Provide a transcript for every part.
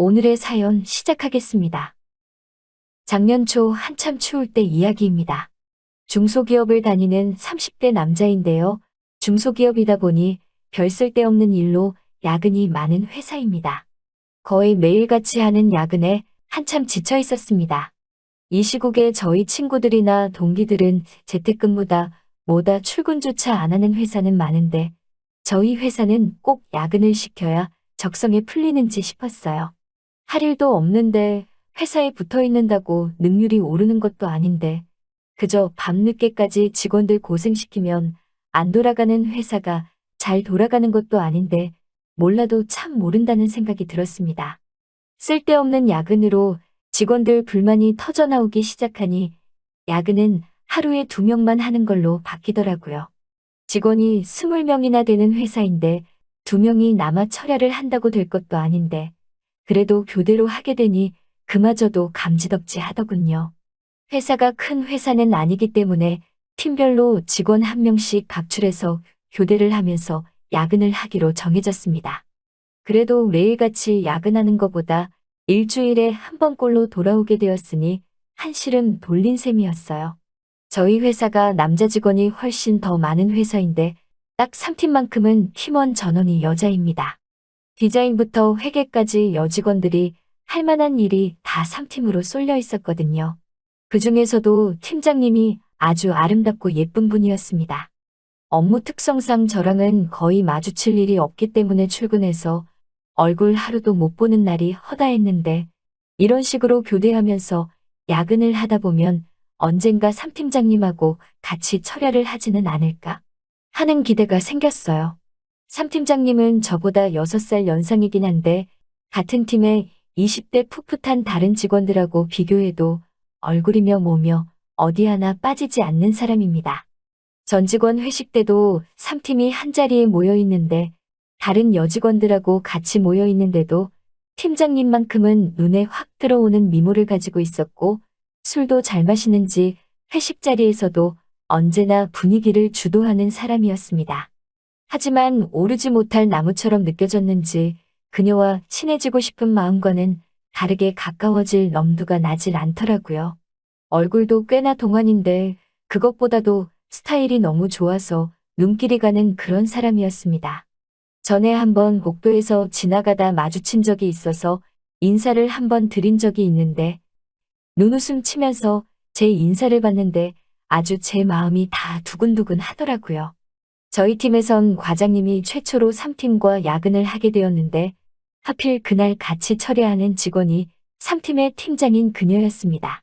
오늘의 사연 시작하겠습니다. 작년 초 한참 추울 때 이야기입니다. 중소기업을 다니는 30대 남자인데요. 중소기업이다 보니 별 쓸데없는 일로 야근이 많은 회사입니다. 거의 매일같이 하는 야근에 한참 지쳐 있었습니다. 이 시국에 저희 친구들이나 동기들은 재택근무다 뭐다 출근조차 안 하는 회사는 많은데 저희 회사는 꼭 야근을 시켜야 적성에 풀리는지 싶었어요. 할 일도 없는데 회사에 붙어 있는다고 능률이 오르는 것도 아닌데 그저 밤늦게까지 직원들 고생시키면 안 돌아가는 회사가 잘 돌아가는 것도 아닌데 몰라도 참 모른다는 생각이 들었습니다. 쓸데없는 야근으로 직원들 불만이 터져나오기 시작하니 야근은 하루에 2명만 하는 걸로 바뀌더라고요. 직원이 20명이나 되는 회사인데 2명이 남아 철야를 한다고 될 것도 아닌데 그래도 교대로 하게 되니 그마저도 감지덕지 하더군요. 회사가 큰 회사는 아니기 때문에 팀별로 직원 1명씩 각출해서 교대를 하면서 야근을 하기로 정해졌습니다. 그래도 매일같이 야근하는 것보다 일주일에 1번꼴로 돌아오게 되었으니 한시름 돌린 셈이었어요. 저희 회사가 남자 직원이 훨씬 더 많은 회사인데 딱 3팀만큼은 팀원 전원이 여자입니다. 디자인부터 회계까지 여직원들이 할 만한 일이 다 3팀으로 쏠려 있었거든요. 그 중에서도 팀장님이 아주 아름답고 예쁜 분이었습니다. 업무 특성상 저랑은 거의 마주칠 일이 없기 때문에 출근해서 얼굴 하루도 못 보는 날이 허다했는데 이런 식으로 교대하면서 야근을 하다 보면 언젠가 3팀장님하고 같이 철야를 하지는 않을까 하는 기대가 생겼어요. 3팀장님은 저보다 6살 연상이긴 한데 같은 팀의 20대 풋풋한 다른 직원들하고 비교해도 얼굴이며 뭐며 어디 하나 빠지지 않는 사람입니다. 전 직원 회식 때도 3팀이 한자리에 모여 있는데 다른 여직원들하고 같이 모여 있는데도 팀장님만큼은 눈에 확 들어오는 미모를 가지고 있었고 술도 잘 마시는지 회식 자리에서도 언제나 분위기를 주도하는 사람이었습니다. 하지만 오르지 못할 나무처럼 느껴졌는지 그녀와 친해지고 싶은 마음과는 다르게 가까워질 엄두가 나질 않더라고요. 얼굴도 꽤나 동안인데 그것보다도 스타일이 너무 좋아서 눈길이 가는 그런 사람이었습니다. 전에 한번 복도에서 지나가다 마주친 적이 있어서 인사를 한번 드린 적이 있는데 눈웃음 치면서 제 인사를 받는데 아주 제 마음이 다 두근두근 하더라고요. 저희 팀에선 과장님이 최초로 3팀과 야근을 하게 되었는데 하필 그날 같이 처리하는 직원이 3팀의 팀장인 그녀였습니다.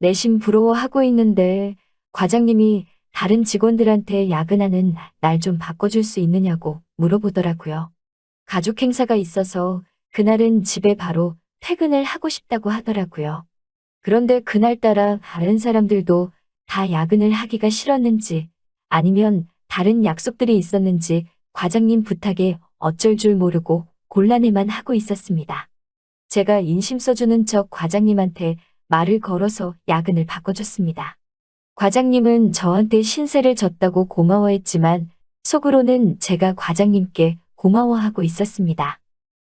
내심 부러워하고 있는데 과장님이 다른 직원들한테 야근하는 날 좀 바꿔줄 수 있느냐고 물어보더라고요. 가족 행사가 있어서 그날은 집에 바로 퇴근을 하고 싶다고 하더라고요. 그런데 그날따라 다른 사람들도 다 야근을 하기가 싫었는지 아니면 다른 약속들이 있었는지 과장님 부탁에 어쩔 줄 모르고 곤란해만 하고 있었습니다. 제가 인심 써주는 척 과장님한테 말을 걸어서 야근을 바꿔줬습니다. 과장님은 저한테 신세를 졌다고 고마워했지만 속으로는 제가 과장님께 고마워하고 있었습니다.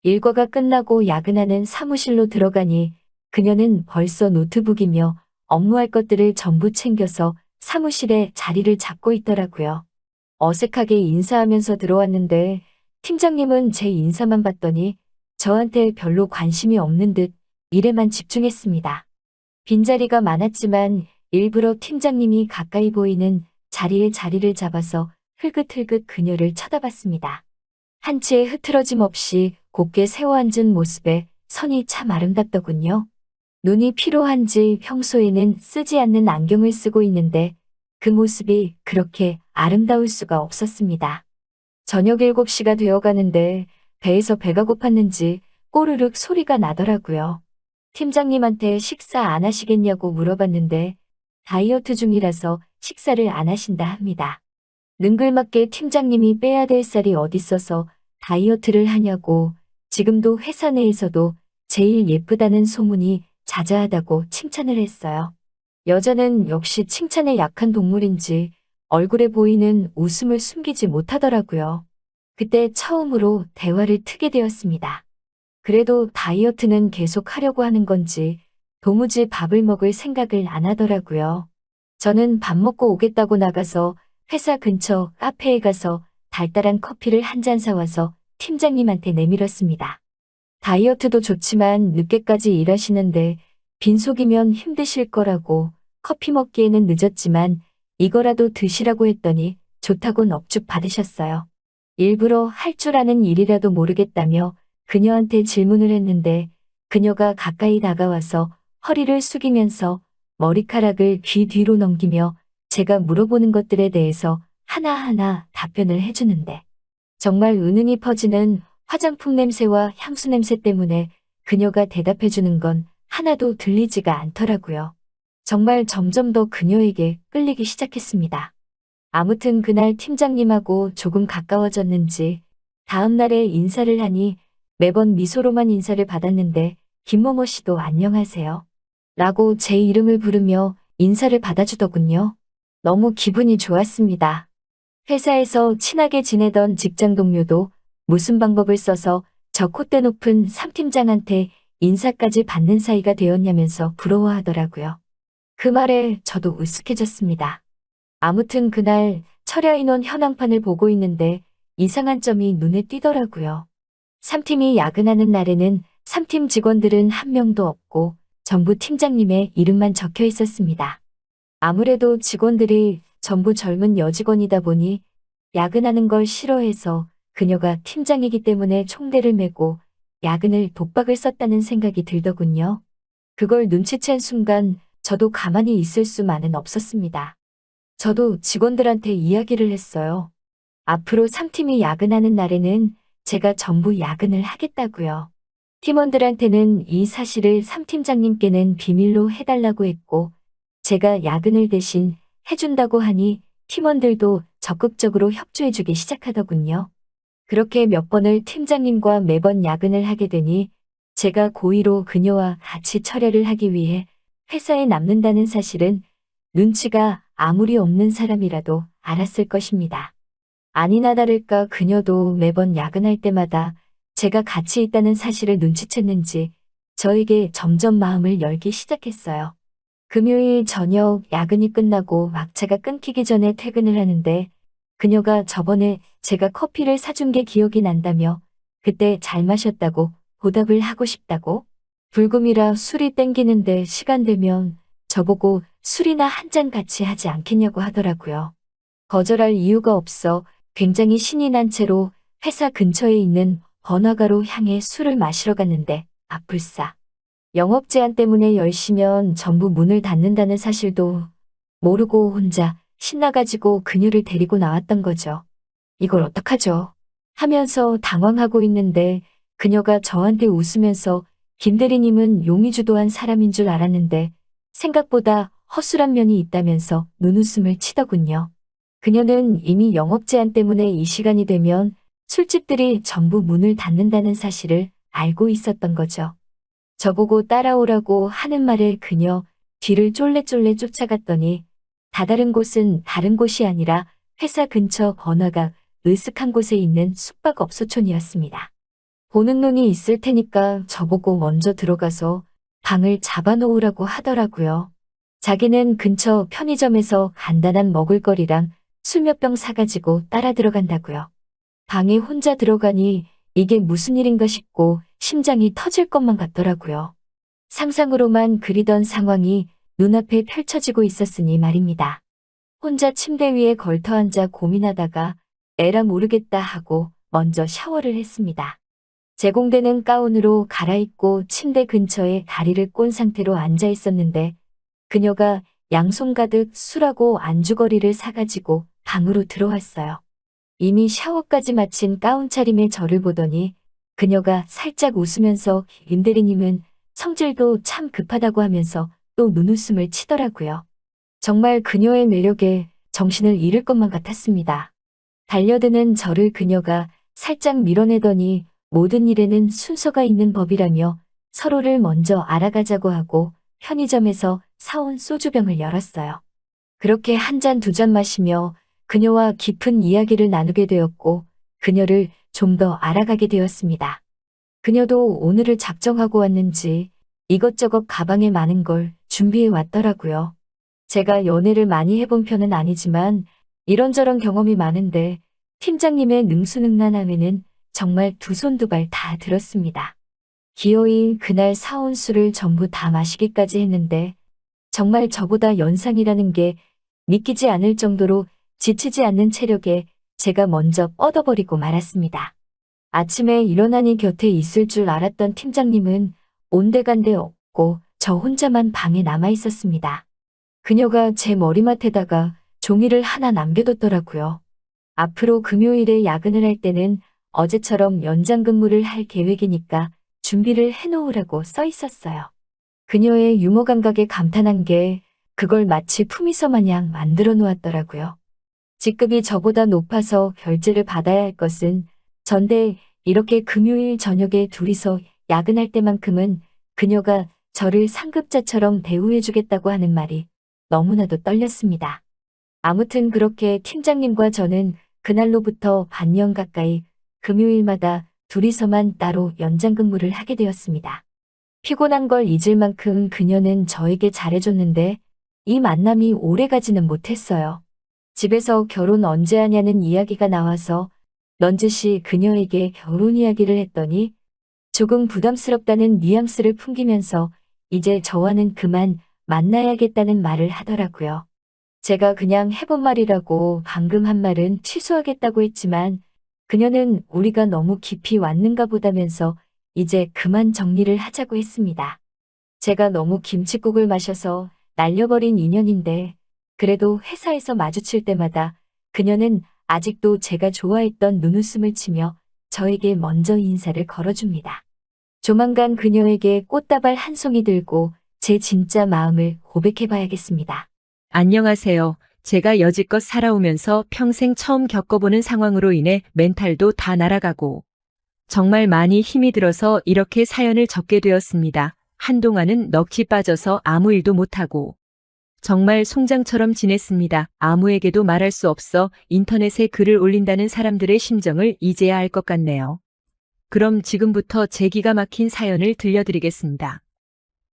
일과가 끝나고 야근하는 사무실로 들어가니 그녀는 벌써 노트북이며 업무할 것들을 전부 챙겨서 사무실에 자리를 잡고 있더라고요. 어색하게 인사하면서 들어왔는데 팀장님은 제 인사만 봤더니 저한테 별로 관심이 없는 듯 일에만 집중했습니다. 빈자리가 많았지만 일부러 팀장님이 가까이 보이는 자리에 자리를 잡아서 흘긋흘긋 그녀를 쳐다봤습니다. 한치의 흐트러짐 없이 곧게 세워 앉은 모습에 선이 참 아름답더군요. 눈이 피로한지 평소에는 쓰지 않는 안경을 쓰고 있는데 그 모습이 그렇게 아름다울 수가 없었습니다. 저녁 7시가 되어가는데 배에서 배가 고팠는지 꼬르륵 소리가 나더라고요. 팀장님한테 식사 안 하시겠냐고 물어봤는데 다이어트 중이라서 식사를 안 하신다 합니다. 능글맞게 팀장님이 빼야 될 살이 어딨어서 다이어트를 하냐고 지금도 회사 내에서도 제일 예쁘다는 소문이 자자하다고 칭찬을 했어요. 여자는 역시 칭찬에 약한 동물인지 얼굴에 보이는 웃음을 숨기지 못하더라고요. 그때 처음으로 대화를 트게 되었습니다. 그래도 다이어트는 계속 하려고 하는 건지 도무지 밥을 먹을 생각을 안 하더라고요. 저는 밥 먹고 오겠다고 나가서 회사 근처 카페에 가서 달달한 커피를 한 잔 사와서 팀장님한테 내밀었습니다. 다이어트도 좋지만 늦게까지 일하시는데 빈속이면 힘드실 거라고 커피 먹기에는 늦었지만 이거라도 드시라고 했더니 좋다고 넙죽 받으셨어요. 일부러 할 줄 아는 일이라도 모르겠다며 그녀한테 질문을 했는데 그녀가 가까이 다가와서 허리를 숙이면서 머리카락을 귀 뒤로 넘기며 제가 물어보는 것들에 대해서 하나하나 답변을 해주는데 정말 은은히 퍼지는 화장품 냄새와 향수 냄새 때문에 그녀가 대답해주는 건 하나도 들리지가 않더라고요. 정말 점점 더 그녀에게 끌리기 시작했습니다. 아무튼 그날 팀장님하고 조금 가까워졌는지 다음 날에 인사를 하니 매번 미소로만 인사를 받았는데 김모모 씨도 안녕하세요. 라고 제 이름을 부르며 인사를 받아주더군요. 너무 기분이 좋았습니다. 회사에서 친하게 지내던 직장 동료도 무슨 방법을 써서 저 콧대 높은 3팀장한테 인사까지 받는 사이가 되었냐면서 부러워하더라고요. 그 말에 저도 으쓱해졌습니다. 아무튼 그날 철야 인원 현황판을 보고 있는데 이상한 점이 눈에 띄더라고요. 3팀이 야근하는 날에는 3팀 직원들은 한 명도 없고 전부 팀장님의 이름만 적혀 있었습니다. 아무래도 직원들이 전부 젊은 여직원이다 보니 야근하는 걸 싫어해서 그녀가 팀장이기 때문에 총대를 메고 야근을 독박을 썼다는 생각이 들더군요. 그걸 눈치챈 순간 저도 가만히 있을 수만은 없었습니다. 저도 직원들한테 이야기를 했어요. 앞으로 3팀이 야근하는 날에는 제가 전부 야근을 하겠다고요. 팀원들한테는 이 사실을 3팀장님께는 비밀로 해달라고 했고 제가 야근을 대신 해준다고 하니 팀원들도 적극적으로 협조해주기 시작하더군요. 그렇게 몇 번을 팀장님과 매번 야근을 하게 되니 제가 고의로 그녀와 같이 철야를 하기 위해 회사에 남는다는 사실은 눈치가 아무리 없는 사람이라도 알았을 것입니다. 아니나 다를까 그녀도 매번 야근할 때마다 제가 같이 있다는 사실을 눈치챘는지 저에게 점점 마음을 열기 시작했어요. 금요일 저녁 야근이 끝나고 막차가 끊기기 전에 퇴근을 하는데 그녀가 저번에 제가 커피를 사준 게 기억이 난다며 그때 잘 마셨다고 보답을 하고 싶다고 불금이라 술이 땡기는데 시간 되면 저보고 술이나 한 잔 같이 하지 않겠냐고 하더라고요. 거절할 이유가 없어 굉장히 신이 난 채로 회사 근처에 있는 번화가로 향해 술을 마시러 갔는데 아뿔싸. 영업 제한 때문에 10시면 전부 문을 닫는다는 사실도 모르고 혼자 신나가지고 그녀를 데리고 나왔던 거죠. 이걸 어떡하죠? 하면서 당황하고 있는데 그녀가 저한테 웃으면서 김 대리님은 용의주도한 사람인 줄 알았는데 생각보다 허술한 면이 있다면서 눈웃음을 치더군요. 그녀는 이미 영업 제한 때문에 이 시간이 되면 술집들이 전부 문을 닫는다는 사실을 알고 있었던 거죠. 저보고 따라오라고 하는 말에 그녀 뒤를 쫄래쫄래 쫓아갔더니 다다른 곳은 다른 곳이 아니라 회사 근처 번화가 으슥한 곳에 있는 숙박업소촌이었습니다. 보는 눈이 있을 테니까 저보고 먼저 들어가서 방을 잡아놓으라고 하더라고요. 자기는 근처 편의점에서 간단한 먹을거리랑 술 몇 병 사가지고 따라 들어간다고요. 방에 혼자 들어가니 이게 무슨 일인가 싶고 심장이 터질 것만 같더라고요. 상상으로만 그리던 상황이 눈앞에 펼쳐지고 있었으니 말입니다. 혼자 침대 위에 걸터앉아 고민하다가 에라 모르겠다 하고 먼저 샤워를 했습니다. 제공되는 가운으로 갈아입고 침대 근처에 다리를 꼰 상태로 앉아 있었는데 그녀가 양손 가득 술하고 안주거리를 사가지고 방으로 들어왔어요. 이미 샤워까지 마친 가운 차림의 저를 보더니 그녀가 살짝 웃으면서 임 대리님은 성질도 참 급하다고 하면서 또 눈웃음을 치더라고요. 정말 그녀의 매력에 정신을 잃을 것만 같았습니다. 달려드는 저를 그녀가 살짝 밀어내더니 모든 일에는 순서가 있는 법이라며 서로를 먼저 알아가자고 하고 편의점에서 사온 소주병을 열었어요. 그렇게 한 잔 두 잔 마시며 그녀와 깊은 이야기를 나누게 되었고 그녀를 좀 더 알아가게 되었습니다. 그녀도 오늘을 작정하고 왔는지 이것저것 가방에 많은 걸 준비해 왔더라고요. 제가 연애를 많이 해본 편은 아니지만 이런저런 경험이 많은데 팀장님의 능수능란함에는 정말 두 손 두 발 다 들었습니다. 기어이 그날 사온 술을 전부 다 마시기까지 했는데 정말 저보다 연상이라는 게 믿기지 않을 정도로 지치지 않는 체력에 제가 먼저 뻗어버리고 말았습니다. 아침에 일어나니 곁에 있을 줄 알았던 팀장님은 온데간데 없고 저 혼자만 방에 남아 있었습니다. 그녀가 제 머리맡에다가 종이를 하나 남겨뒀더라고요. 앞으로 금요일에 야근을 할 때는 어제처럼 연장 근무를 할 계획이니까 준비를 해놓으라고 써 있었어요. 그녀의 유머 감각에 감탄한 게 그걸 마치 품위서 마냥 만들어 놓았더라고요. 직급이 저보다 높아서 결제를 받아야 할 것은 전데 이렇게 금요일 저녁에 둘이서 야근할 때만큼은 그녀가 저를 상급자처럼 대우해주겠다고 하는 말이 너무나도 떨렸습니다. 아무튼 그렇게 팀장님과 저는 그날로부터 반년 가까이 금요일마다 둘이서만 따로 연장 근무를 하게 되었습니다. 피곤한 걸 잊을 만큼 그녀는 저에게 잘해줬는데 이 만남이 오래가지는 못했어요. 집에서 결혼 언제 하냐는 이야기가 나와서 넌지시 그녀에게 결혼 이야기를 했더니 조금 부담스럽다는 뉘앙스를 풍기면서 이제 저와는 그만 만나야겠다는 말을 하더라고요. 제가 그냥 해본 말이라고 방금 한 말은 취소하겠다고 했지만 그녀는 우리가 너무 깊이 왔는가 보다면서 이제 그만 정리를 하자고 했습니다. 제가 너무 김칫국을 마셔서 날려버린 인연인데 그래도 회사에서 마주칠 때마다 그녀는 아직도 제가 좋아했던 눈웃음을 치며 저에게 먼저 인사를 걸어줍니다. 조만간 그녀에게 꽃다발 한 송이 들고 제 진짜 마음을 고백해봐야겠습니다. 안녕하세요. 제가 여지껏 살아오면서 평생 처음 겪어보는 상황으로 인해 멘탈도 다 날아가고 정말 많이 힘이 들어서 이렇게 사연을 적게 되었습니다. 한동안은 넋이 빠져서 아무 일도 못하고 정말 송장처럼 지냈습니다. 아무에게도 말할 수 없어 인터넷에 글을 올린다는 사람들의 심정을 이제야 알 것 같네요. 그럼 지금부터 제 기가 막힌 사연을 들려드리겠습니다.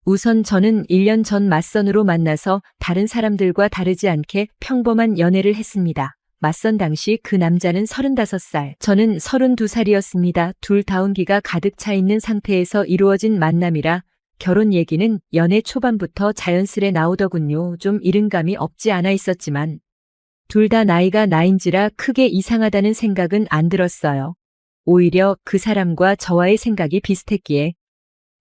우선 저는 1년 전 맞선으로 만나서 다른 사람들과 다르지 않게 평범한 연애를 했습니다. 맞선 당시 그 남자는 35살, 저는 32살이었습니다. 둘 다 온기가 가득 차 있는 상태에서 이루어진 만남이라 결혼 얘기는 연애 초반부터 자연스레 나오더군요. 좀 이른 감이 없지 않아 있었지만 둘 다 나이가 나인지라 크게 이상하다는 생각은 안 들었어요. 오히려 그 사람과 저와의 생각이 비슷했기에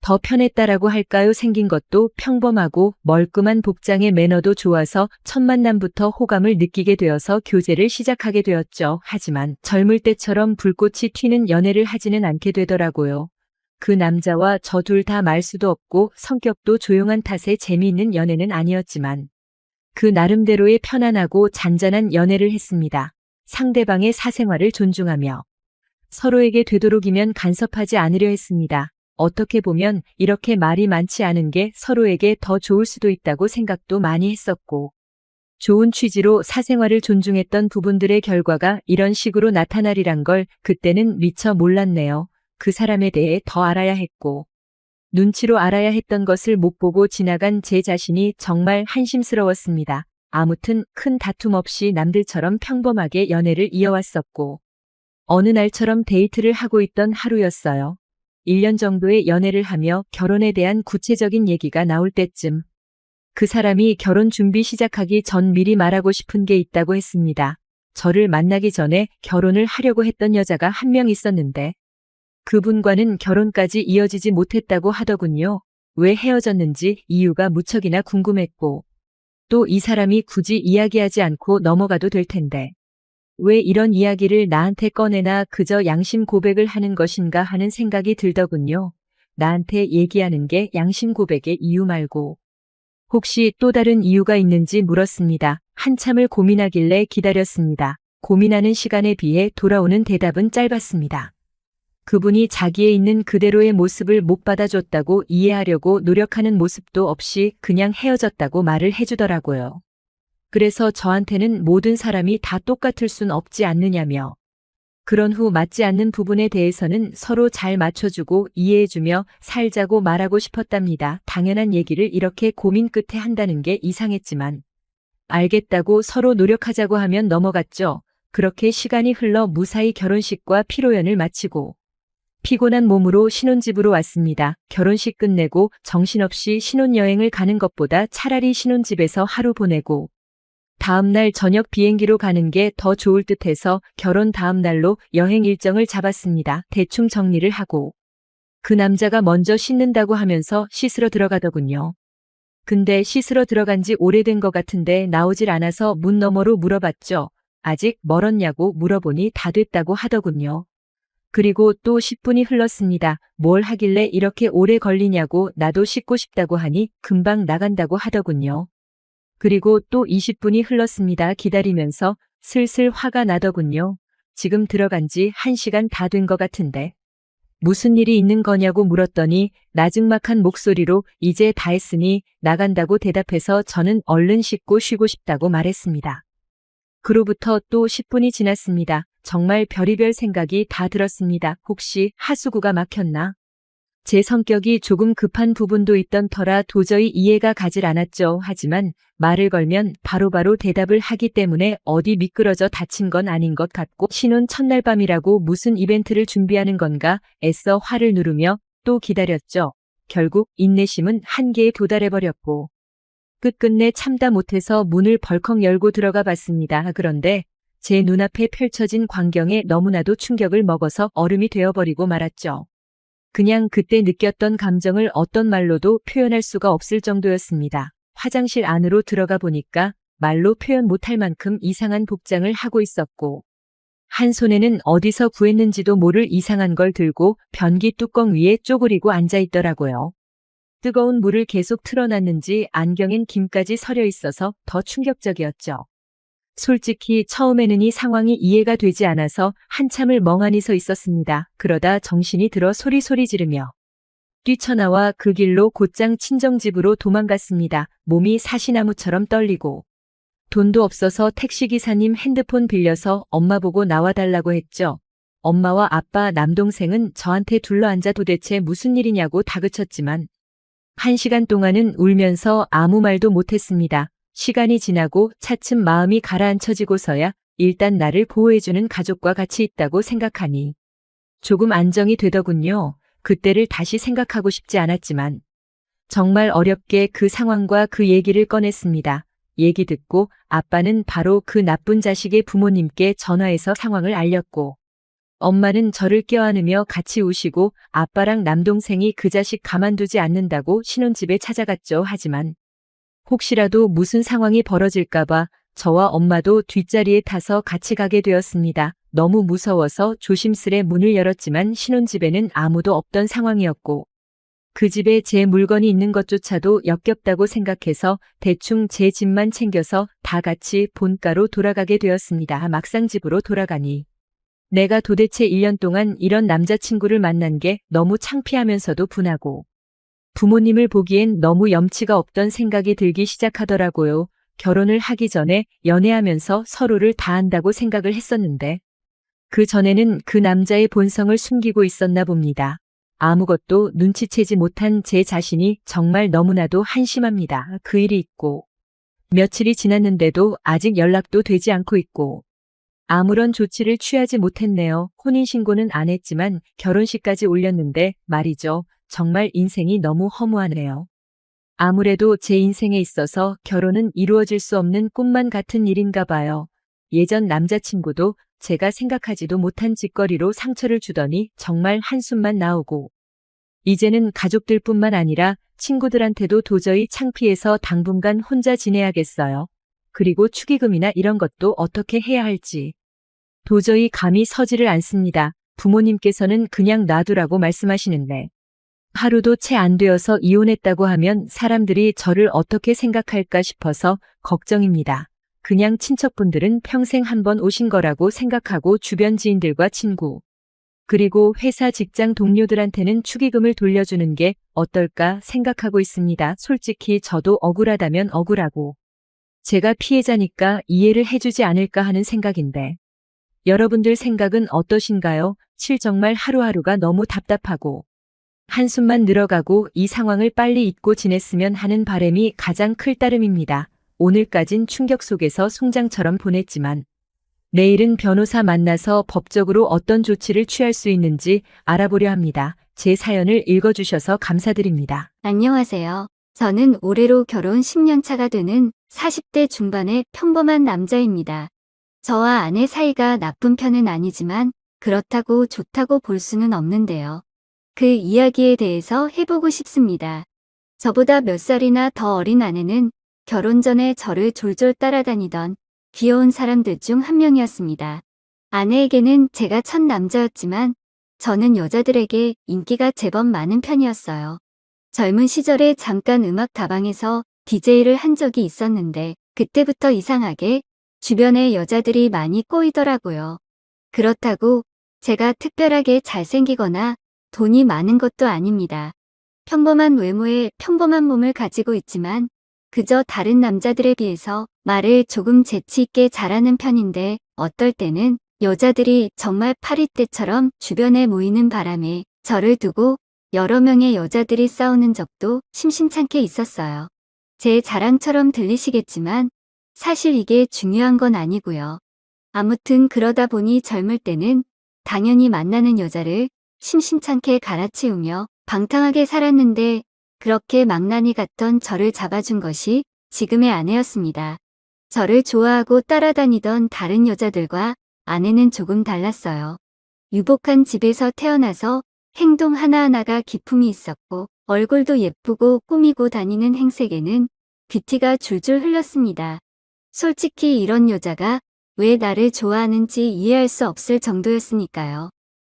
더 편했다라고 할까요? 생긴 것도 평범하고 멀끔한 복장의 매너도 좋아서 첫 만남부터 호감을 느끼게 되어서 교제를 시작하게 되었죠. 하지만 젊을 때처럼 불꽃이 튀는 연애를 하지는 않게 되더라고요. 그 남자와 저 둘 다 말수도 없고 성격도 조용한 탓에 재미있는 연애는 아니었지만 그 나름대로의 편안하고 잔잔한 연애를 했습니다. 상대방의 사생활을 존중하며 서로에게 되도록이면 간섭하지 않으려 했습니다. 어떻게 보면 이렇게 말이 많지 않은 게 서로에게 더 좋을 수도 있다고 생각도 많이 했었고 좋은 취지로 사생활을 존중했던 부분들의 결과가 이런 식으로 나타나리란 걸 그때는 미처 몰랐네요. 그 사람에 대해 더 알아야 했고 눈치로 알아야 했던 것을 못 보고 지나간 제 자신이 정말 한심스러웠습니다. 아무튼 큰 다툼 없이 남들처럼 평범하게 연애를 이어왔었고 어느 날처럼 데이트를 하고 있던 하루였어요. 1년 정도의 연애를 하며 결혼에 대한 구체적인 얘기가 나올 때쯤 그 사람이 결혼 준비 시작하기 전 미리 말하고 싶은 게 있다고 했습니다. 저를 만나기 전에 결혼을 하려고 했던 여자가 한 명 있었는데 그분과는 결혼까지 이어지지 못했다고 하더군요. 왜 헤어졌는지 이유가 무척이나 궁금했고 또 이 사람이 굳이 이야기하지 않고 넘어가도 될 텐데 왜 이런 이야기를 나한테 꺼내나 그저 양심 고백을 하는 것인가 하는 생각이 들더군요. 나한테 얘기하는 게 양심 고백의 이유 말고 혹시 또 다른 이유가 있는지 물었습니다. 한참을 고민하길래 기다렸습니다. 고민하는 시간에 비해 돌아오는 대답은 짧았습니다. 그분이 자기의 있는 그대로의 모습을 못 받아줬다고 이해하려고 노력하는 모습도 없이 그냥 헤어졌다고 말을 해주더라고요. 그래서 저한테는 모든 사람이 다 똑같을 순 없지 않느냐며 그런 후 맞지 않는 부분에 대해서는 서로 잘 맞춰주고 이해해주며 살자고 말하고 싶었답니다. 당연한 얘기를 이렇게 고민 끝에 한다는 게 이상했지만 알겠다고 서로 노력하자고 하면 넘어갔죠. 그렇게 시간이 흘러 무사히 결혼식과 피로연을 마치고 피곤한 몸으로 신혼집으로 왔습니다. 결혼식 끝내고 정신없이 신혼여행을 가는 것보다 차라리 신혼집에서 하루 보내고 다음날 저녁 비행기로 가는 게 더 좋을 듯해서 결혼 다음날로 여행 일정을 잡았습니다. 대충 정리를 하고 그 남자가 먼저 씻는다고 하면서 씻으러 들어가더군요. 근데 씻으러 들어간 지 오래된 것 같은데 나오질 않아서 문 너머로 물어봤죠. 아직 멀었냐고 물어보니 다 됐다고 하더군요. 그리고 또 10분이 흘렀습니다. 뭘 하길래 이렇게 오래 걸리냐고 나도 씻고 싶다고 하니 금방 나간다고 하더군요. 그리고 또 20분이 흘렀습니다. 기다리면서 슬슬 화가 나더군요. 지금 들어간 지 1시간 다 된 것 같은데 무슨 일이 있는 거냐고 물었더니 나직막한 목소리로 이제 다 했으니 나간다고 대답해서 저는 얼른 씻고 쉬고 싶다고 말했습니다. 그로부터 또 10분이 지났습니다. 정말 별의별 생각이 다 들었습니다. 혹시 하수구가 막혔나? 제 성격이 조금 급한 부분도 있던 터라 도저히 이해가 가질 않았죠. 하지만 말을 걸면 바로바로 대답을 하기 때문에 어디 미끄러져 다친 건 아닌 것 같고 신혼 첫날 밤이라고 무슨 이벤트를 준비하는 건가 애써 화를 누르며 또 기다렸죠. 결국 인내심은 한계에 도달해버렸고 끝끝내 참다 못해서 문을 벌컥 열고 들어가 봤습니다. 그런데 제 눈앞에 펼쳐진 광경에 너무나도 충격을 먹어서 얼음이 되어버리고 말았죠. 그냥 그때 느꼈던 감정을 어떤 말로도 표현할 수가 없을 정도였습니다. 화장실 안으로 들어가 보니까 말로 표현 못할 만큼 이상한 복장을 하고 있었고 한 손에는 어디서 구했는지도 모를 이상한 걸 들고 변기 뚜껑 위에 쪼그리고 앉아 있더라고요. 뜨거운 물을 계속 틀어놨는지 안경엔 김까지 서려 있어서 더 충격적이었죠. 솔직히 처음에는 이 상황이 이해가 되지 않아서 한참을 멍하니 서 있었습니다. 그러다 정신이 들어 소리소리 지르며 뛰쳐나와 그 길로 곧장 친정집으로 도망갔습니다. 몸이 사시나무처럼 떨리고 돈도 없어서 택시기사님 핸드폰 빌려서 엄마 보고 나와달라고 했죠. 엄마와 아빠, 남동생은 저한테 둘러앉아 도대체 무슨 일이냐고 다그쳤지만 1시간 동안은 울면서 아무 말도 못했습니다. 시간이 지나고 차츰 마음이 가라앉혀지고서야 일단 나를 보호해주는 가족과 같이 있다고 생각하니 조금 안정이 되더군요. 그때를 다시 생각하고 싶지 않았지만 정말 어렵게 그 상황과 그 얘기를 꺼냈습니다. 얘기 듣고 아빠는 바로 그 나쁜 자식의 부모님께 전화해서 상황을 알렸고 엄마는 저를 껴안으며 같이 우시고 아빠랑 남동생이 그 자식 가만두지 않는다고 신혼집에 찾아갔죠. 하지만 혹시라도 무슨 상황이 벌어질까봐 저와 엄마도 뒷자리에 타서 같이 가게 되었습니다. 너무 무서워서 조심스레 문을 열었지만 신혼집에는 아무도 없던 상황이었고 그 집에 제 물건이 있는 것조차도 역겹다고 생각해서 대충 제 집만 챙겨서 다 같이 본가로 돌아가게 되었습니다. 막상 집으로 돌아가니 내가 도대체 1년 동안 이런 남자친구를 만난 게 너무 창피하면서도 분하고 부모님을 보기엔 너무 염치가 없던 생각이 들기 시작하더라고요. 결혼을 하기 전에 연애하면서 서로를 다 안다고 생각을 했었는데 그 전에는 그 남자의 본성을 숨기고 있었나 봅니다. 아무것도 눈치채지 못한 제 자신이 정말 너무나도 한심합니다. 그 일이 있고 며칠이 지났는데도 아직 연락도 되지 않고 있고 아무런 조치를 취하지 못했네요. 혼인신고는 안 했지만 결혼식까지 올렸는데 말이죠. 정말 인생이 너무 허무하네요. 아무래도 제 인생에 있어서 결혼은 이루어질 수 없는 꿈만 같은 일인가 봐요. 예전 남자친구도 제가 생각하지도 못한 짓거리로 상처를 주더니 정말 한숨만 나오고 이제는 가족들뿐만 아니라 친구들한테도 도저히 창피해서 당분간 혼자 지내야겠어요. 그리고 축의금이나 이런 것도 어떻게 해야 할지 도저히 감이 서지를 않습니다. 부모님께서는 그냥 놔두라고 말씀하시는데 하루도 채 안 되어서 이혼했다고 하면 사람들이 저를 어떻게 생각할까 싶어서 걱정입니다. 그냥 친척분들은 평생 한 번 오신 거라고 생각하고 주변 지인들과 친구, 그리고 회사 직장 동료들한테는 축의금을 돌려주는 게 어떨까 생각하고 있습니다. 솔직히 저도 억울하다면 억울하고 제가 피해자니까 이해를 해주지 않을까 하는 생각인데 여러분들 생각은 어떠신가요? 정말 하루하루가 너무 답답하고 한숨만 늘어가고 이 상황을 빨리 잊고 지냈으면 하는 바람이 가장 클 따름입니다. 오늘까진 충격 속에서 송장처럼 보냈지만 내일은 변호사 만나서 법적으로 어떤 조치를 취할 수 있는지 알아보려 합니다. 제 사연을 읽어주셔서 감사드립니다. 안녕하세요. 저는 올해로 결혼 10년 차가 되는 40대 중반의 평범한 남자입니다. 저와 아내 사이가 나쁜 편은 아니지만 그렇다고 좋다고 볼 수는 없는데요. 그 이야기에 대해서 해보고 싶습니다. 저보다 몇 살이나 더 어린 아내는 결혼 전에 저를 졸졸 따라다니던 귀여운 사람들 중 한 명이었습니다. 아내에게는 제가 첫 남자였지만 저는 여자들에게 인기가 제법 많은 편이었어요. 젊은 시절에 잠깐 음악 다방에서 DJ를 한 적이 있었는데 그때부터 이상하게 주변에 여자들이 많이 꼬이더라고요. 그렇다고 제가 특별하게 잘생기거나 돈이 많은 것도 아닙니다. 평범한 외모에 평범한 몸을 가지고 있지만 그저 다른 남자들에 비해서 말을 조금 재치 있게 잘하는 편인데 어떨 때는 여자들이 정말 파리떼처럼 주변에 모이는 바람에 저를 두고 여러 명의 여자들이 싸우는 적도 심심찮게 있었어요. 제 자랑처럼 들리시겠지만 사실 이게 중요한 건 아니고요. 아무튼 그러다 보니 젊을 때는 당연히 만나는 여자를 심심찮게 갈아치우며 방탕하게 살았는데 그렇게 망나니 같던 저를 잡아준 것이 지금의 아내였습니다. 저를 좋아하고 따라다니던 다른 여자들과 아내는 조금 달랐어요. 유복한 집에서 태어나서 행동 하나하나가 기품이 있었고 얼굴도 예쁘고 꾸미고 다니는 행색에는 뷰티가 줄줄 흘렀습니다. 솔직히 이런 여자가 왜 나를 좋아하는지 이해할 수 없을 정도였으니까요.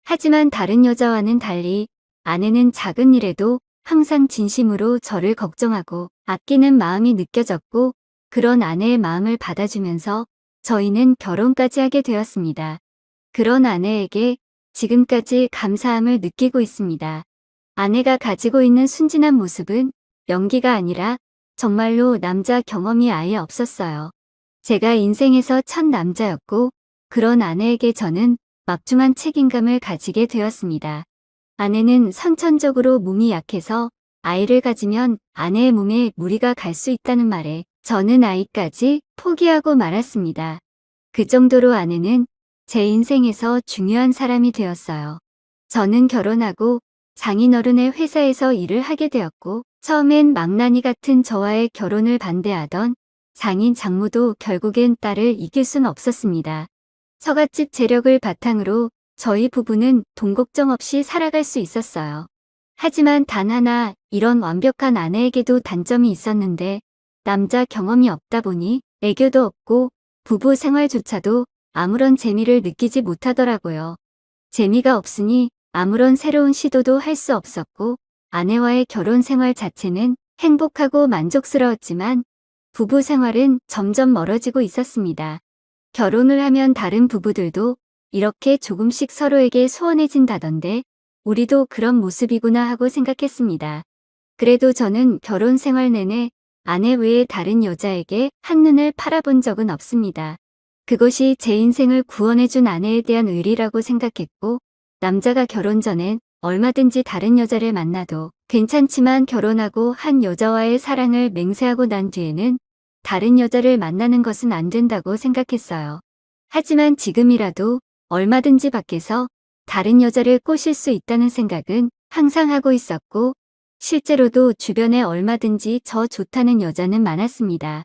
하지만 다른 여자와는 달리 아내는 작은 일에도 항상 진심으로 저를 걱정하고 아끼는 마음이 느껴졌고 그런 아내의 마음을 받아주면서 저희는 결혼까지 하게 되었습니다. 그런 아내에게 지금까지 감사함을 느끼고 있습니다. 아내가 가지고 있는 순진한 모습은 연기가 아니라 정말로 남자 경험이 아예 없었어요. 제가 인생에서 첫 남자였고 그런 아내에게 저는 막중한 책임감을 가지게 되었습니다. 아내는 선천적으로 몸이 약해서 아이를 가지면 아내의 몸에 무리가 갈 수 있다는 말에 저는 아이까지 포기하고 말았습니다. 그 정도로 아내는 제 인생에서 중요한 사람이 되었어요. 저는 결혼하고 장인어른의 회사에서 일을 하게 되었고 처음엔 망나니 같은 저와의 결혼을 반대하던 장인 장모도 결국엔 딸을 이길 순 없었습니다. 처갓집 재력을 바탕으로 저희 부부는 돈 걱정 없이 살아갈 수 있었어요. 하지만 단 하나 이런 완벽한 아내에게도 단점이 있었는데 남자 경험이 없다 보니 애교도 없고 부부 생활조차도 아무런 재미를 느끼지 못하더라고요. 재미가 없으니 아무런 새로운 시도도 할 수 없었고 아내와의 결혼 생활 자체는 행복하고 만족스러웠지만 부부 생활은 점점 멀어지고 있었습니다. 결혼을 하면 다른 부부들도 이렇게 조금씩 서로에게 소원해진다던데 우리도 그런 모습이구나 하고 생각했습니다. 그래도 저는 결혼 생활 내내 아내 외에 다른 여자에게 한눈을 팔아본 적은 없습니다. 그것이 제 인생을 구원해준 아내에 대한 의리라고 생각했고 남자가 결혼 전엔 얼마든지 다른 여자를 만나도 괜찮지만 결혼하고 한 여자와의 사랑을 맹세하고 난 뒤에는 다른 여자를 만나는 것은 안 된다고 생각했어요. 하지만 지금이라도 얼마든지 밖에서 다른 여자를 꼬실 수 있다는 생각은 항상 하고 있었고 실제로도 주변에 얼마든지 저 좋다는 여자는 많았습니다.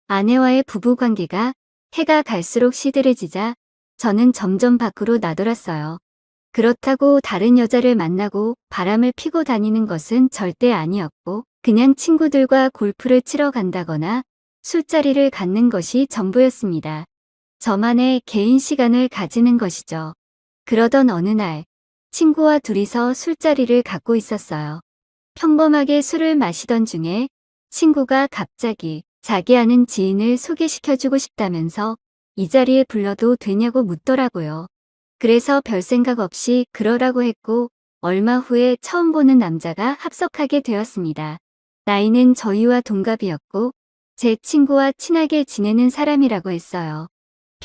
아내와의 부부관계가 해가 갈수록 시들해지자 저는 점점 밖으로 나돌았어요. 그렇다고 다른 여자를 만나고 바람을 피고 다니는 것은 절대 아니었고 그냥 친구들과 골프를 치러 간다거나 술자리를 갖는 것이 전부였습니다. 저만의 개인 시간을 가지는 것이죠. 그러던 어느 날 친구와 둘이서 술자리를 갖고 있었어요. 평범하게 술을 마시던 중에 친구가 갑자기 자기 아는 지인을 소개시켜주고 싶다면서 이 자리에 불러도 되냐고 묻더라고요. 그래서 별 생각 없이 그러라고 했고 얼마 후에 처음 보는 남자가 합석하게 되었습니다. 나이는 저희와 동갑이었고 제 친구와 친하게 지내는 사람이라고 했어요.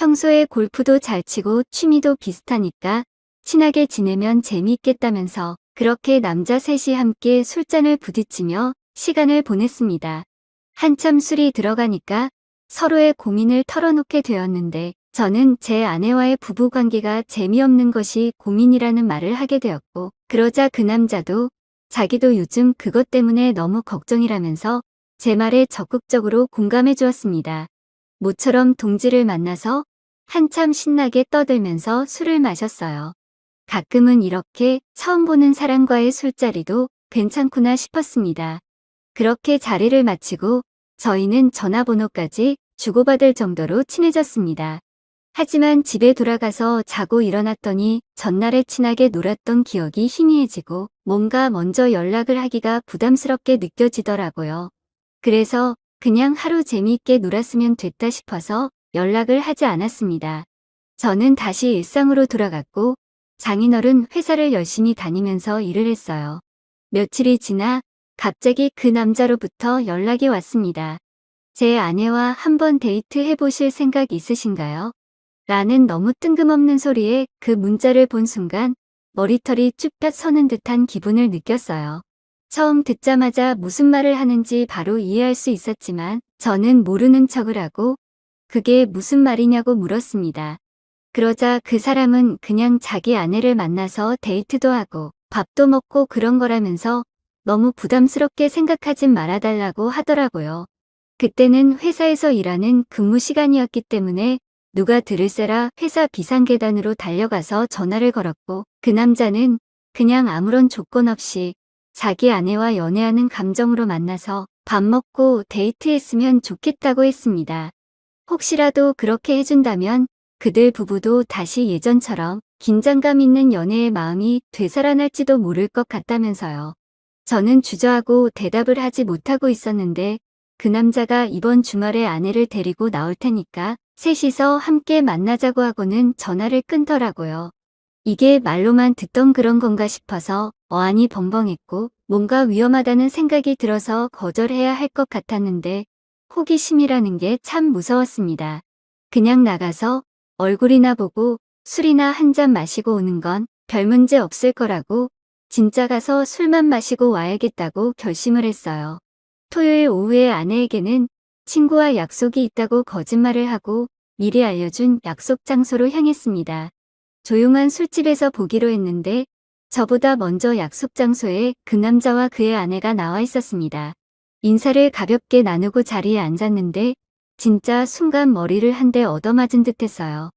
평소에 골프도 잘 치고 취미도 비슷하니까 친하게 지내면 재미있겠다면서 그렇게 남자 셋이 함께 술잔을 부딪히며 시간을 보냈습니다. 한참 술이 들어가니까 서로의 고민을 털어놓게 되었는데 저는 제 아내와의 부부관계가 재미없는 것이 고민이라는 말을 하게 되었고 그러자 그 남자도 자기도 요즘 그것 때문에 너무 걱정이라면서 제 말에 적극적으로 공감해 주었습니다. 모처럼 동지를 만나서 한참 신나게 떠들면서 술을 마셨어요. 가끔은 이렇게 처음 보는 사람과의 술자리도 괜찮구나 싶었습니다. 그렇게 자리를 마치고 저희는 전화번호까지 주고받을 정도로 친해졌습니다. 하지만 집에 돌아가서 자고 일어났더니 전날에 친하게 놀았던 기억이 희미해지고 뭔가 먼저 연락을 하기가 부담스럽게 느껴지더라고요. 그래서 그냥 하루 재미있게 놀았으면 됐다 싶어서 연락을 하지 않았습니다. 저는 다시 일상으로 돌아갔고 장인어른 회사를 열심히 다니면서 일을 했어요. 며칠이 지나 갑자기 그 남자로부터 연락이 왔습니다. 제 아내와 한번 데이트 해보실 생각 있으신가요? 라는 너무 뜬금없는 소리에 그 문자를 본 순간 머리털이 쭈뼛 서는 듯한 기분을 느꼈어요. 처음 듣자마자 무슨 말을 하는지 바로 이해할 수 있었지만 저는 모르는 척을 하고 그게 무슨 말이냐고 물었습니다. 그러자 그 사람은 그냥 자기 아내를 만나서 데이트도 하고 밥도 먹고 그런 거라면서 너무 부담스럽게 생각하진 말아달라고 하더라고요. 그때는 회사에서 일하는 근무 시간이었기 때문에 누가 들을세라 회사 비상계단으로 달려가서 전화를 걸었고 그 남자는 그냥 아무런 조건 없이 자기 아내와 연애하는 감정으로 만나서 밥 먹고 데이트했으면 좋겠다고 했습니다. 혹시라도 그렇게 해준다면 그들 부부도 다시 예전처럼 긴장감 있는 연애의 마음이 되살아날지도 모를 것 같다면서요. 저는 주저하고 대답을 하지 못하고 있었는데 그 남자가 이번 주말에 아내를 데리고 나올 테니까 셋이서 함께 만나자고 하고는 전화를 끊더라고요. 이게 말로만 듣던 그런 건가 싶어서 어안이 벙벙했고 뭔가 위험하다는 생각이 들어서 거절해야 할 것 같았는데 호기심이라는 게 참 무서웠습니다. 그냥 나가서 얼굴이나 보고 술이나 한 잔 마시고 오는 건 별 문제 없을 거라고 진짜 가서 술만 마시고 와야겠다고 결심을 했어요. 토요일 오후에 아내에게는 친구와 약속이 있다고 거짓말을 하고 미리 알려준 약속 장소로 향했습니다. 조용한 술집에서 보기로 했는데 저보다 먼저 약속 장소에 그 남자와 그의 아내가 나와 있었습니다. 인사를 가볍게 나누고 자리에 앉았는데 진짜 순간 머리를 한 대 얻어맞은 듯했어요.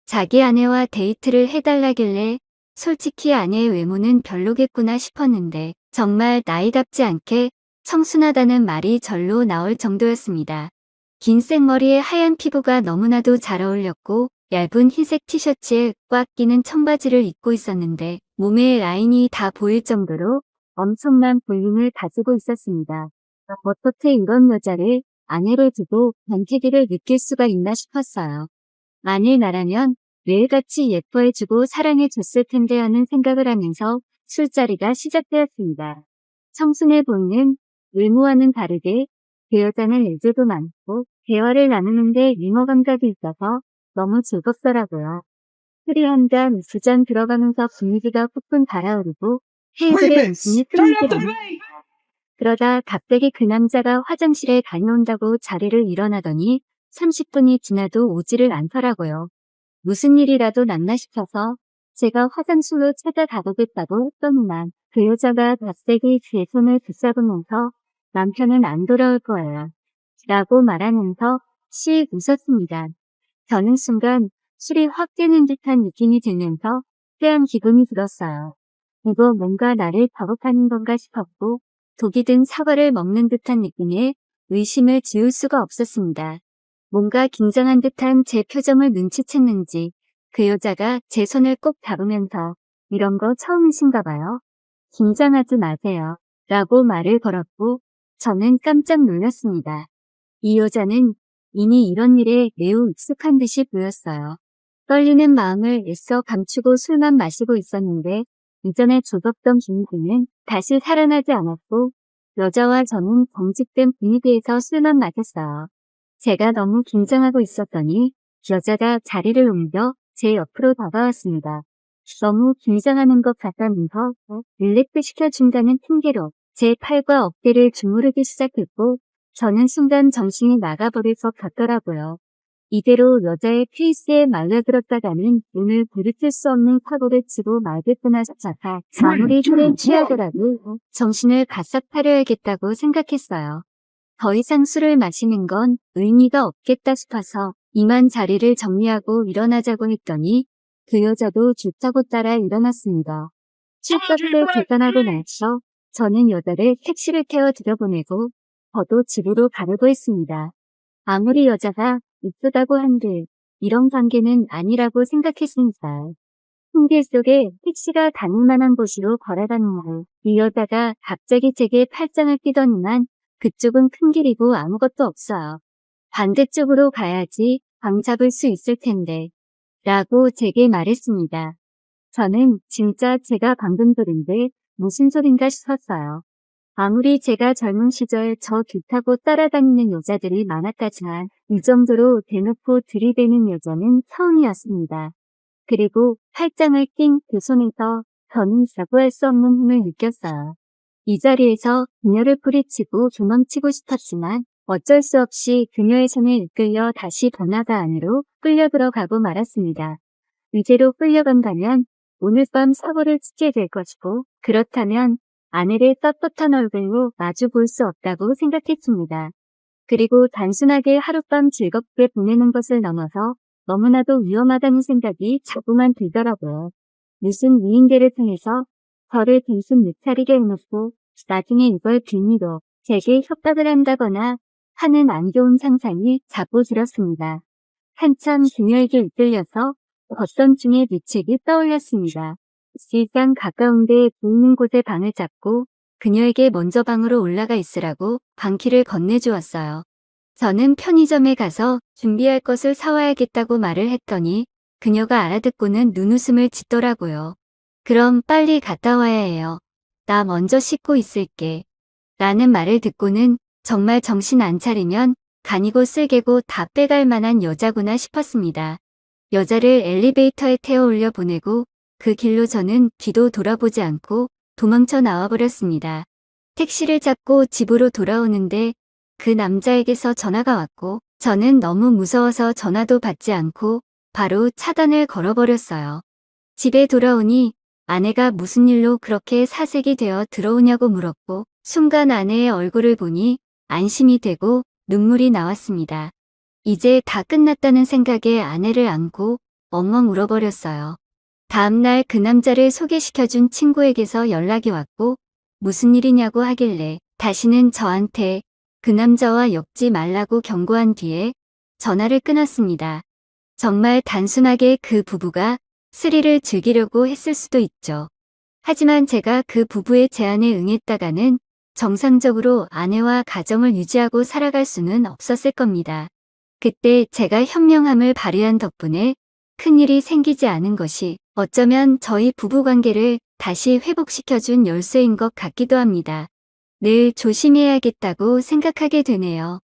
자기 아내와 데이트를 해달라길래 솔직히 아내의 외모는 별로겠구나 싶었는데 정말 나이답지 않게 청순하다는 말이 절로 나올 정도였습니다. 긴 생머리에 하얀 피부가 너무나도 잘 어울렸고 얇은 흰색 티셔츠에 꽉 끼는 청바지를 입고 있었는데 몸의 라인이 다 보일 정도로 엄청난 볼륨을 가지고 있었습니다. 어떻게 이런 여자를 아내로 두고 변태기를 느낄 수가 있나 싶었어요. 만일 나라면 매일같이 예뻐해주고 사랑해줬을 텐데 하는 생각을 하면서 술자리가 시작되었습니다. 청순해 보이는 외모와는 다르게 그 여자는 애교도 많고 대화를 나누는데 유머 감각이 있어서 너무 즐겁더라고요. 술이 한 잔, 두 잔 들어가면서 분위기가 푹푹 달아오르고 테이블에 웃음이 끊이질 않았습니다. 그러다 갑자기 그 남자가 화장실에 다녀온다고 자리를 일어나더니 30분이 지나도 오지를 않더라고요. 무슨 일이라도 났나 싶어서 제가 화장실로 찾아가보겠다고 했더니만 그 여자가 갑자기 제 손을 붙잡으면서 남편은 안 돌아올 거예요. 라고 말하면서 씩 웃었습니다. 저는 순간 술이 확 깨는 듯한 느낌이 들면서 쎄한 기분이 들었어요. 이거 뭔가 나를 버겁하는 건가 싶었고 독이 든 사과를 먹는 듯한 느낌에 의심을 지울 수가 없었습니다. 뭔가 긴장한 듯한 제 표정을 눈치챘는지 그 여자가 제 손을 꼭 잡으면서 이런 거 처음이신가 봐요. 긴장하지 마세요. 라고 말을 걸었고 저는 깜짝 놀랐습니다. 이 여자는 이미 이런 일에 매우 익숙한 듯이 보였어요. 떨리는 마음을 애써 감추고 술만 마시고 있었는데 이전에 조급던 분위기는 다시 살아나지 않았고 여자와 저는 경직된 분위기에서 술만 마셨어요. 제가 너무 긴장하고 있었더니 여자가 자리를 옮겨 제 옆으로 다가왔습니다. 너무 긴장하는 것 같다면서 릴렉스 시켜준다는 핑계로 제 팔과 어깨를 주무르기 시작했고 저는 순간 정신이 나가버릴 것 같더라고요. 이대로 여자의 페이스에 말려들었다가는 오늘 부르칠 수 없는 사고를 치고 말겠구나 싶어서 아무리 술에 취하더라도 정신을 바싹 차려야겠다고 생각했어요. 더 이상 술을 마시는 건 의미가 없겠다 싶어서 이만 자리를 정리하고 일어나자고 했더니 그 여자도 좋다고 따라 일어났습니다. 술값을 계산하고 나서 저는 여자를 택시를 태워 들여보내고 저도 집으로 가려고 했습니다. 아무리 여자가 이쁘다고 한들 이런 관계는 아니라고 생각했으니까. 풍길 속에 택시가 다닐 만한 곳으로 걸어가는 날, 이 여자가 갑자기 제게 팔짱을 끼더니만 그쪽은 큰 길이고 아무것도 없어요. 반대쪽으로 가야지 방 잡을 수 있을 텐데 라고 제게 말했습니다. 저는 진짜 제가 방금 들은데 무슨 소린가 싶었어요. 아무리 제가 젊은 시절 저 좋다고 따라다니는 여자들이 많았다지만 이 정도로 대놓고 들이대는 여자는 처음이었습니다. 그리고 팔짱을 낀 그 손에서 저는 자고할 수 없는 힘을 느꼈어요. 이 자리에서 그녀를 뿌리치고 도망치고 싶었지만 어쩔 수 없이 그녀의 손에 이끌려 다시 번화가 안으로 끌려 들어가고 말았습니다. 이대로 끌려간다면 오늘 밤 사고를 치게 될 것이고 그렇다면 아내를 떳떳한 얼굴로 마주 볼 수 없다고 생각했습니다. 그리고 단순하게 하룻밤 즐겁게 보내는 것을 넘어서 너무나도 위험하다는 생각이 자꾸만 들더라고요. 무슨 미인계를 통해서 저를 등신 늦차리게 해놓고 나중에 이걸 빌미로 제게 협박을 한다거나 하는 안 좋은 상상이 자꾸 들었습니다. 한참 그녀에게 이끌려서 걷던 중에 뉘책이 떠올렸습니다. 일단 가까운 데 보이는 곳에 방을 잡고 그녀에게 먼저 방으로 올라가 있으라고 방키를 건네주었어요. 저는 편의점에 가서 준비할 것을 사와야겠다고 말을 했더니 그녀가 알아듣고는 눈웃음을 짓더라고요. 그럼 빨리 갔다 와야 해요. 나 먼저 씻고 있을게. 라는 말을 듣고는 정말 정신 안 차리면 간이고 쓸개고 다 빼갈 만한 여자구나 싶었습니다. 여자를 엘리베이터에 태워 올려 보내고 그 길로 저는 뒤도 돌아보지 않고 도망쳐 나와버렸습니다. 택시를 잡고 집으로 돌아오는데 그 남자에게서 전화가 왔고 저는 너무 무서워서 전화도 받지 않고 바로 차단을 걸어버렸어요. 집에 돌아오니 아내가 무슨 일로 그렇게 사색이 되어 들어오냐고 물었고 순간 아내의 얼굴을 보니 안심이 되고 눈물이 나왔습니다. 이제 다 끝났다는 생각에 아내를 안고 엉엉 울어버렸어요. 다음날 그 남자를 소개시켜준 친구에게서 연락이 왔고 무슨 일이냐고 하길래 다시는 저한테 그 남자와 엮지 말라고 경고한 뒤에 전화를 끊었습니다. 정말 단순하게 그 부부가 스릴을 즐기려고 했을 수도 있죠. 하지만 제가 그 부부의 제안에 응했다가는 정상적으로 아내와 가정을 유지하고 살아갈 수는 없었을 겁니다. 그때 제가 현명함을 발휘한 덕분에 큰일이 생기지 않은 것이 어쩌면 저희 부부관계를 다시 회복시켜준 열쇠인 것 같기도 합니다. 늘 조심해야겠다고 생각하게 되네요.